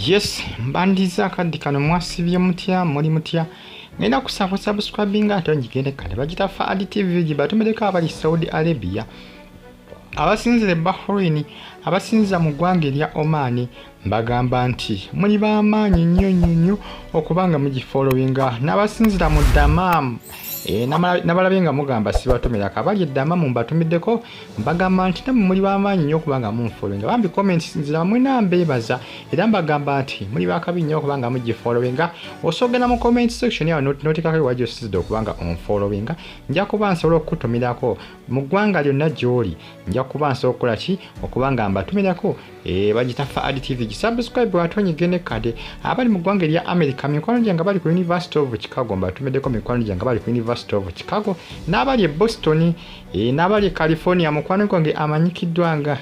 Yes, mbandiza akaddi kano mwasibye mutya muli mutya ngenda kusaba subscribing ate njigende kale bagita Fadi TV gibatumereka abali Saudi Arabia abasinzire Bahrain abasinza mu ggwanga erya Oman mbagamba nti muli bamaanyi nnyo okubanga mugifollowinga n'abasinzira mu Dammam nabalabenga mugamba sibatumira kabali eddamamu mbatumiddeko mbagamba nti namwe muli bamaanyi nnyo okubanga munfollowinga bambi comments nzira mwena mbeebaza era mbagamba nti muli bakabi nnyo okubanga mugifollowinga osogera mu comment section yawo notikako wajjo sizidde okubanga onfollowinga nja kuba nsobola okukutumirako mu ggwanga lyonna gy'oli nja kuba nsobola okukola ki okubanga mbatumirako bagita Fadi TV subscribe watonyigene kade abali mu ggwanga erya America mikwano gyange bali ku University of Chicago mbatumiddeko mikwano gyange bali ku University of Chicago n'abali e Boston n'abali e California mukwano gwange amanyikiddwa nga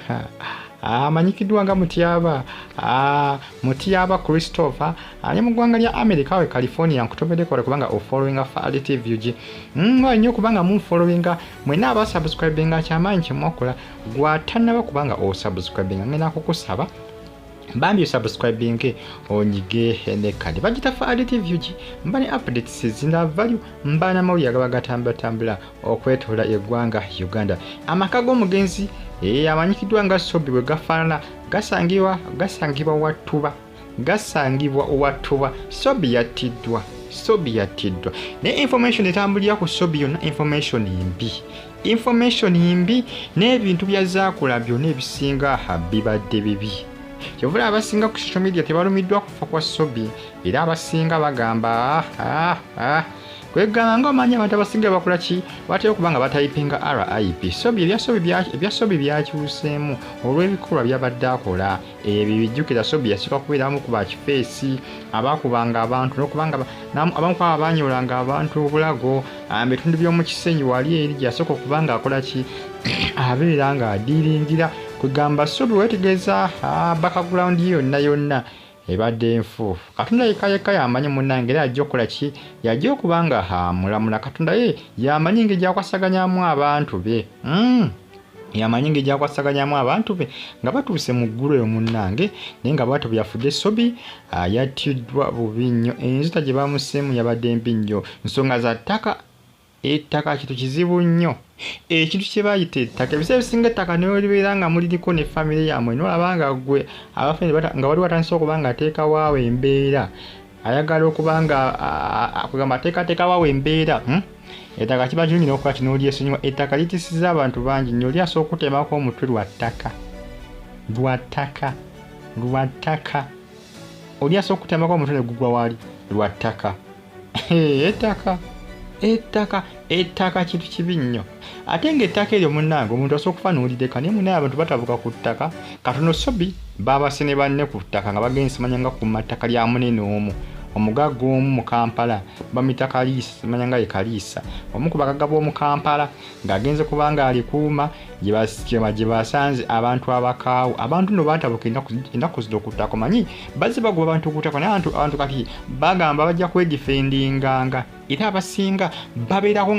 Mutyaba Christopher ali mu ggwanga lya America we California nkutobeddeko kubanga ofollowinga Fadi TV nnyo kubanga munfollowinga mwena abasubscribinga kyamaanyi kyemwakola gwatanaba kubanga osubscribinga ngenda kukusaba bambi subscribing onyige nekadi bagita Fadi TV mbani updates zina value mbana mawuya gabagatambula okwetola eggwanga Uganda amaka g'omugenzi amanyikiddwa nga Sobbi bwe gafaanana gasangibwa wattuba Sobbi yatiddwa ne information etambulira ku Sobbi yonna information imbi n'ebintu byazaakola byonna ebisinga bibadde bibi kyovula abasinga ku social media tebalumiddwa kufa kwa Sobbi era abasinga bagamba kwegamba ng'omanyi abantu abasinga bakola ki batera okubanga batayipinga RIP Sobbi ebya Sobbi byakyuseemu olw'ebikolwa byabadde akola ebyo bijjukira Sobbi yasooka kubeeramu ku bakifeesi abakubanga abantu n'okubanga abamu kwabo abanyolanga abantu obulago ebitundu by'omu kisenyi wali eri gyasooka okubanga akola ki abeera nga adiiringira kugamba Sobbi wetegeeza background yonna ebadde nfu Katonda yekka yamanyi munnange era ajja okukola ki yajja okubanga mulamula Katonda ye yamanyi engeri gyakwasaganyamu abantu be nga batuuse mu ggulu eyo munnange naye nga bwatyo byafudde Sobbi yattiddwa bubi nnyo enzita gye bamuseemu yabadde mbi nnyo nsonga za ettaka kintu kizibu nnyo ekintu kye bayita ettaka ebiseera ebisinga ettaka nolibeera nga muliriko ne famire yammwe nolabanga gwe abafene nga wali watandise okuba nga ateekawo awo embeera ayagala okuba nga kugamba ateekateekawo awo embeera ettaka kiba kirungi n'okuba kinolyesonyiwa ettaka litisiza abantu bangi nnyo oli asobola okutemako omutwe lwa ttaka oli asobola okutemako omutwe ne gugwa wali lwa ttaka ettaka kintu kibi nnyo ate ng'ettaka eryo munnange omuntu asobola okufa n'olireka naye munnaye abantu batabuka ku ttaka katono Sobbi baabase ne banne ku ttaka nga bagenze manya nga ku mattaka lya munene omugagga omu mu Kampala bamuyita Kaliisa manya nga ye Kaliisa omu ku bagagga b'omu Kampala ng'agenze kuba nga alikuuma gye basanze abantu abakaawu abantu nno baatabuka ennaku zino ku ttaka manyi bazze bagoba abantu ku ttaka naye abantu kati bagamba bajja kwedifendinganga era abasinga babeerako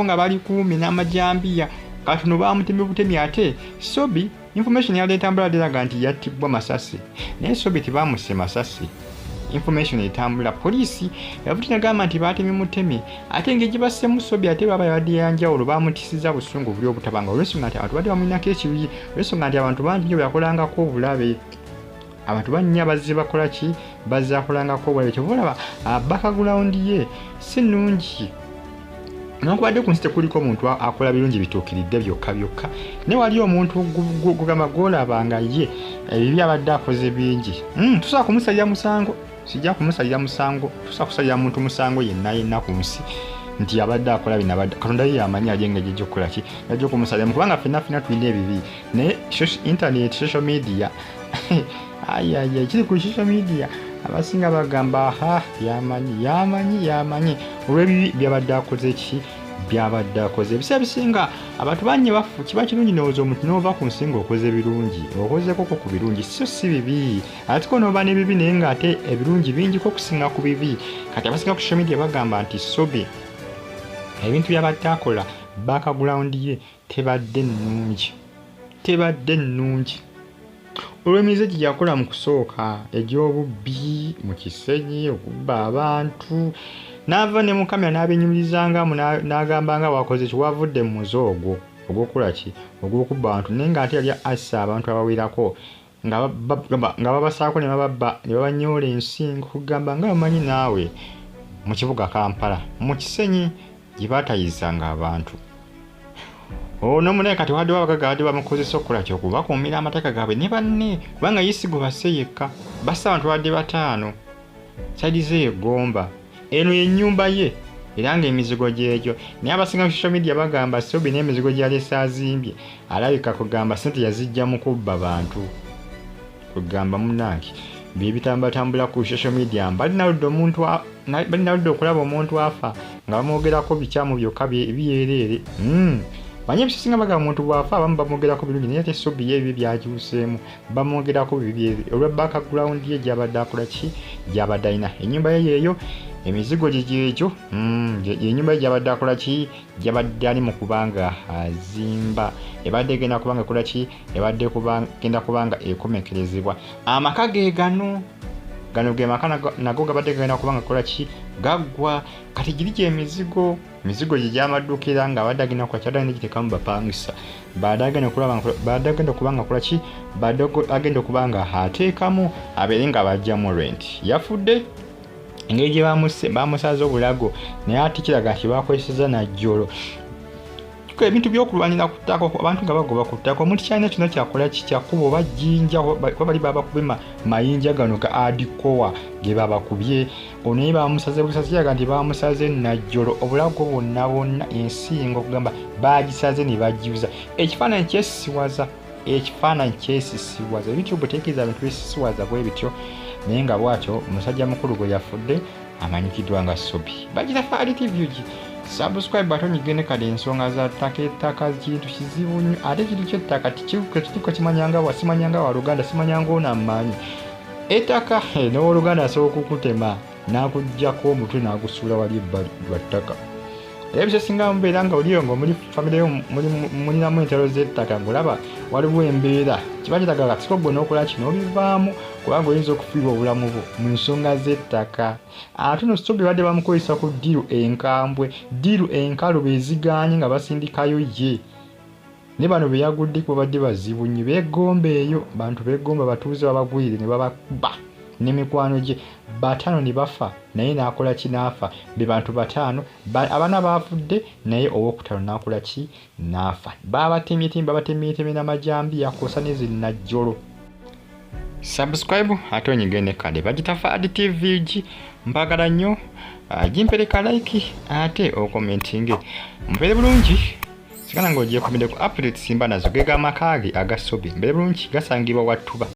nga balikuumye n'amajambiya kati no bamutemye butemi ate Sobbi information yali etambula deraga nti yattibwa masasi naye Sobbi tebamuse masasi information etambula poliisi yavutina gamba nti batemye mutemi ate ng'egye bassemu Sobbi ate baba yabadde yanjawulo bamutisiza busungu buli obutabanga olw'ensonga nti abantu badde bamulinako ekiruyi olw'ensonga nti abantu bangi nnyo byakolangako obulabe abantu bannya bazze bakola ki bazze akolangako obulabe kyova olaba background ye si nnungi nokubadde ku nsi tekuliko omuntu akola birungi bituukiridde byokka naye wali omuntu gugamba gwolabanga ye ebibi abadde akoze bingi tusobola kumusalira musango sijja kumusalira musango tusobola kusalira muntu musango yenna ku nsi nti abadde akola bino Katonda ye yamanyi ajenga gyejja okukola ki yajja okumusalira kubanga ffenna tulina ebibi naye internet social media kiri ku social media abasinga bagamba yamanyi olw'ebibi byabadde akoze ebiseera bisinga abantu banye bafu kiba kirungi n'oza omuntu n'ova ku nsinga okoze birungi okozekoko ku birungi si bibi ate ko n'oba n'ebibi naye ng'ate ebirungi bingiko okusinga ku bibi kati abasinga ku social media bagamba nti Sobbi ebintu byabadde akola background ye tebadde nnungi olw'emize gye yakola mu kusooka egy'obubbi mu kisenyi okubba abantu n'ava ne mu kamera n'abenyumirizangamu n'agamba nga wakoze kiwavudde mu muze ogwo ogw'okukola ki ogw'okubba abantu naye ng'ate yali assa abantu abawerako nga babasaako ne babanyoola ensingo kugamba nga bamanyi naawe mu kibuga Kampala mu kisenyi gye baatayizanga abantu ono munaye kati wadde wabagaga wadde bamukozesa okukola ki okubakuumira amateeka gaabwe ne banne kubanga yisigo basse yekka bassa abantu wadde 5 saidi ze egomba eno y'ennyumba ye era ng'emizigo gy'egyo naye abasinga mu social media bagamba Sobbi n'emizigo gy'alese azimbye alabika kugamba ssente yazijja mu kubba bantu kugamba munnange bibitambatambula ku social media balinaludde okulaba omuntu afa nga bamwogerako bikyamu byokka byereere banye ebisinga bagamba omuntu bwafa abamu bamwogerako birungi naye ate Sobbi ye ebyo byakyuseemu bamwogerako bibi olwa background ye gy'abadde akola ki gy'abadde alina ennyumba ye yeeyo emizigo gyegyo ennyumba ye gy'abadde akola ki gy'abadde ali mu kubanga azimba ebadde egenda kubanga ekola ki ebadde genda kubanga ekomekerezebwa amaka ge gano ge maka nago gabadde gagenda kubanga kola ki gaggwa kati giri gye emizigo gye gy'amaddukira ng'abadde agenda kukola kyadde gitekamu bapangisa badde agenda kubanga kola ki badde agenda okubanga ateekamu abeere nga bajjamu rent yafudde engeri gye bamusaza obulago naye ate kiraga nti bakozeseza najjolo ebintu by'okulwanira ku ttaka abantu nga bagoba ku ttaka omuntu kyalina kino kyakola kikyakuba oba jjinja kuba bali babakubye mayinja gano ga adikowa ge babakubye ono naye bamusaze busaze kiraga nti bamusaze najjolo obulago bonna ensingo okugamba bagisaze ne bagiuza ekifaananyi kyesisiwaza ebintu buteekeza bintu bisisiwaza bwe bityo naye nga bwatyo omusajja mukulu gwe yafudde amanyikiddwa nga Sobbi Bagitafaali TV subscribe button igene kale ensonga za ettaka kintu kizibu nnyo ate kintu ky'ettaka tikiko kimanyanga wasimanyanga wa Luganda simanyanga ono amanyi ettaka n'owooluganda asobola okukutema n'akuggyako omutwe n'agusuula wali ebbali lwa ttaka ebisesinga mubeera nga oliyo ng'omuli famire yo mulinamu entalo z'ettaka ng'olaba waliwo embeera kiba kiraga akasiko gwe n'okola kino obivaamu kubanga oyinza okufiirwa obulamu bwo mu nsonga z'ettaka ate no Sobbi badde bamukozesa ku ddiru enkambwe ddiru enkalu beeziganye nga basindikayo ye ne bano be yagudde kuba badde bazibu nnyo beegomba eyo bantu beegomba batuuze babagwire ne babakuba n'emikwano gye 5 ne bafa naye n'akola ki n'afa be bantu 5 abana baavudde naye owokutano n'akola ki n'afa babatemye n'amajambi yakosa n'ezinnajjolo subscribe ate onyigene kale Bagitafaali TV mpagala nnyo gimpereka like ate okomentinge mbeere bulungi sigala ng'ogiye kumire ku update simba nazo gega amaka ge aga Sobbi mbeere bulungi gasangibwa Wattuba